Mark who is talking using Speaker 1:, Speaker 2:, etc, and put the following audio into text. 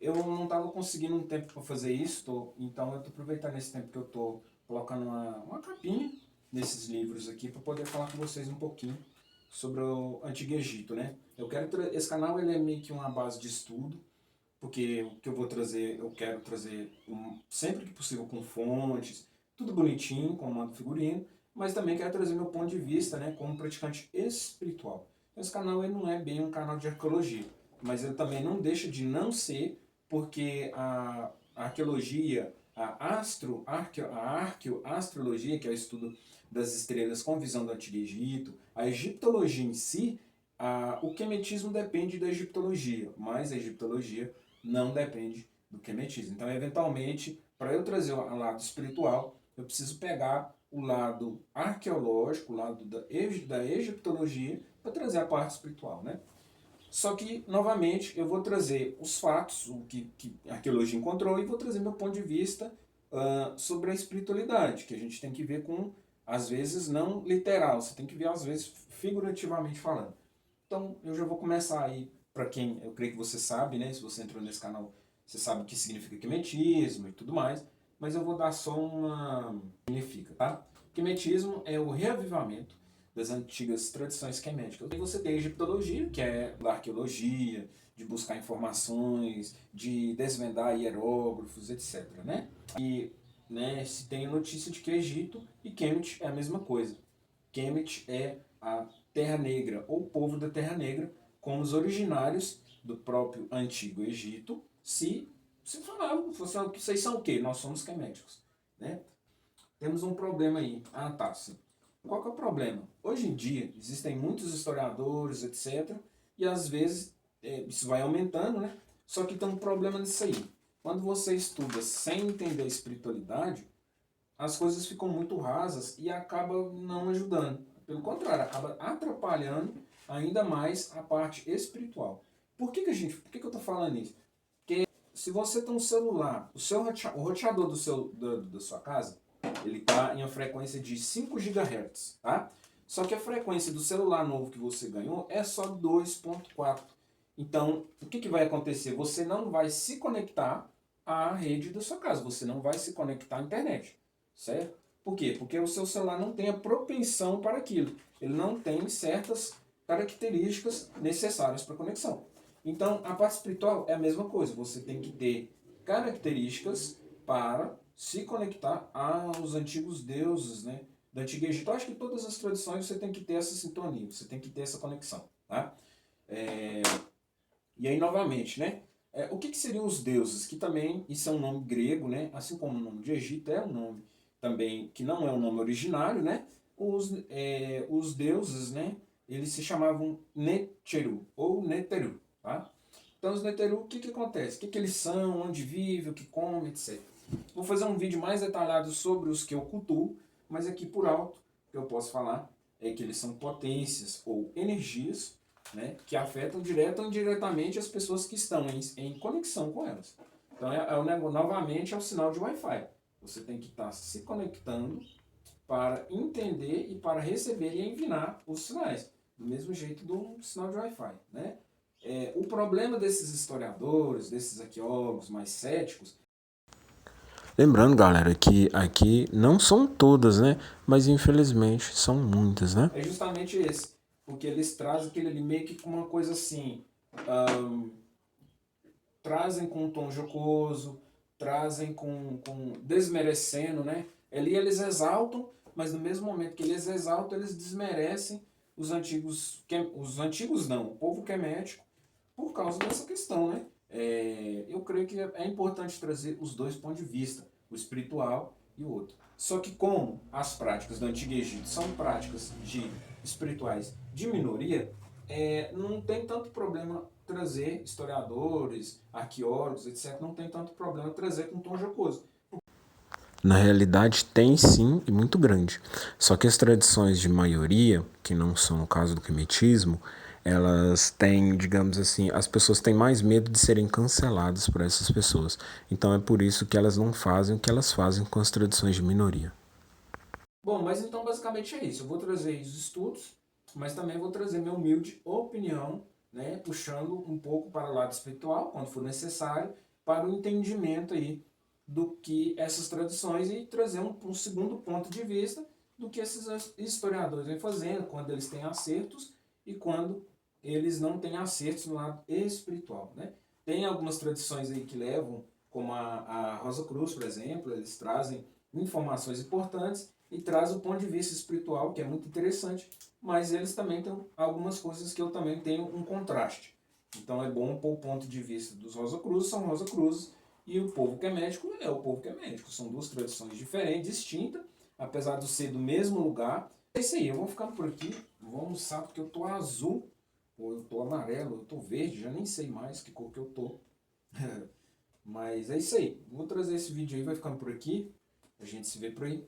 Speaker 1: eu não estava conseguindo um tempo para fazer isso, então eu estou aproveitando esse tempo que eu estou colocando uma capinha nesses livros aqui para poder falar com vocês um pouquinho sobre o Antigo Egito, né? Esse canal ele é meio que uma base de estudo, porque o que eu vou trazer, eu quero trazer sempre que possível com fontes, tudo bonitinho, com mando figurino, mas também quero trazer meu ponto de vista, né, como praticante espiritual. Esse canal ele não é bem um canal de arqueologia, mas ele também não deixa de não ser, porque a arqueologia, astrologia, que é o estudo das estrelas com visão do Antigo Egito, a egiptologia em si, o quemetismo depende da egiptologia, mas a egiptologia não depende do quemetismo. Então, eventualmente, para eu trazer o lado espiritual, eu preciso pegar o lado arqueológico, o lado da egiptologia, para trazer a parte espiritual, né? Só que, novamente, eu vou trazer os fatos, o que a arqueologia encontrou, e vou trazer meu ponto de vista sobre a espiritualidade, que a gente tem que ver com, às vezes, não literal, você tem que ver, às vezes, figurativamente falando. Então, eu já vou começar aí, para quem eu creio que você sabe, né? Se você entrou nesse canal, você sabe o que significa quimetismo e tudo mais, mas eu vou dar só uma... significa, tá? Quimetismo é o reavivamento das antigas tradições queméticas. E você tem a egiptologia, que é da arqueologia, de buscar informações, de desvendar hieróglifos, etc, né? E se tem notícia de que Egito e Kemet é a mesma coisa. Kemet é a Terra Negra, ou povo da Terra Negra, como os originários do próprio Antigo Egito se falavam, que vocês são o quê? Nós somos queméticos, né? Temos um problema aí. Ah, tá, sim. Qual que é o problema? Hoje em dia, existem muitos historiadores, etc., e às vezes isso vai aumentando, né? Só que tem um problema nisso aí. Quando você estuda sem entender a espiritualidade, as coisas ficam muito rasas e acaba não ajudando. Pelo contrário, acaba atrapalhando ainda mais a parte espiritual. Por que eu estou falando isso? Porque se você tem um celular, o roteador da sua casa, ele está em uma frequência de 5 GHz, tá? Só que a frequência do celular novo que você ganhou é só 2.4. Então, o que vai acontecer? Você não vai se conectar à rede da sua casa, você não vai se conectar à internet, certo? Por quê? Porque o seu celular não tem a propensão para aquilo. Ele não tem certas características necessárias para conexão. Então, a parte espiritual é a mesma coisa. Você tem que ter características para se conectar aos antigos deuses, né? Do Antigo Egito. Eu acho que todas as tradições você tem que ter essa sintonia, você tem que ter essa conexão, tá? E aí, novamente, né? O que seriam os deuses? Que também, isso é um nome grego, né? Assim como o nome de Egito é um nome também que não é um nome originário, né? Os deuses, né? Eles se chamavam Neteru ou Neteru, tá? Então, os Neteru, o que acontece? O que eles são, onde vivem, o que comem, etc. Vou fazer um vídeo mais detalhado sobre os que eu cultuo, mas aqui por alto, o que eu posso falar é que eles são potências ou energias, né, que afetam direta ou indiretamente as pessoas que estão em conexão com elas. Então, novamente, é o sinal de Wi-Fi. Você tem que estar se conectando para entender e para receber e enviar os sinais, do mesmo jeito do sinal de Wi-Fi, né? O problema desses historiadores, desses arqueólogos mais céticos.
Speaker 2: Lembrando, galera, que aqui não são todas, né? Mas infelizmente são muitas, né?
Speaker 1: É justamente esse. Porque eles trazem aquele ali meio que com uma coisa assim. Trazem com um tom jocoso, trazem com desmerecendo, né? Ali eles exaltam, mas no mesmo momento que eles exaltam, eles desmerecem os antigos não, o povo quemético, por causa dessa questão, né? Eu creio que é importante trazer os dois pontos de vista, o espiritual e o outro. Só que como as práticas do Antigo Egito são práticas espirituais de minoria, não tem tanto problema trazer historiadores, arqueólogos, etc. Não tem tanto problema trazer com tom jocoso.
Speaker 2: Na realidade tem sim, e muito grande. Só que as tradições de maioria, que não são o caso do quemetismo, elas têm, digamos assim, as pessoas têm mais medo de serem canceladas por essas pessoas. Então é por isso que elas não fazem o que elas fazem com as tradições de minoria.
Speaker 1: Bom, mas então basicamente é isso. Eu vou trazer os estudos, mas também vou trazer minha humilde opinião, né, puxando um pouco para o lado espiritual, quando for necessário, para o entendimento aí do que essas tradições e trazer um segundo ponto de vista do que esses historiadores vêm fazendo, quando eles têm acertos e quando eles não têm acertos no lado espiritual, né? Tem algumas tradições aí que levam, como a Rosa Cruz, por exemplo, eles trazem informações importantes e traz o ponto de vista espiritual, que é muito interessante, mas eles também têm algumas coisas que eu também tenho um contraste. Então é bom pôr o ponto de vista dos Rosa Cruz, são Rosa Cruz, e o povo que é médico é o povo que é médico. São duas tradições diferentes, distintas, apesar de ser do mesmo lugar. É isso aí, eu vou ficando por aqui, vou almoçar porque eu tô azul, ou eu tô amarelo, eu tô verde, já nem sei mais que cor que eu tô. Mas é isso aí, vou trazer esse vídeo aí, vai ficando por aqui, a gente se vê por aí.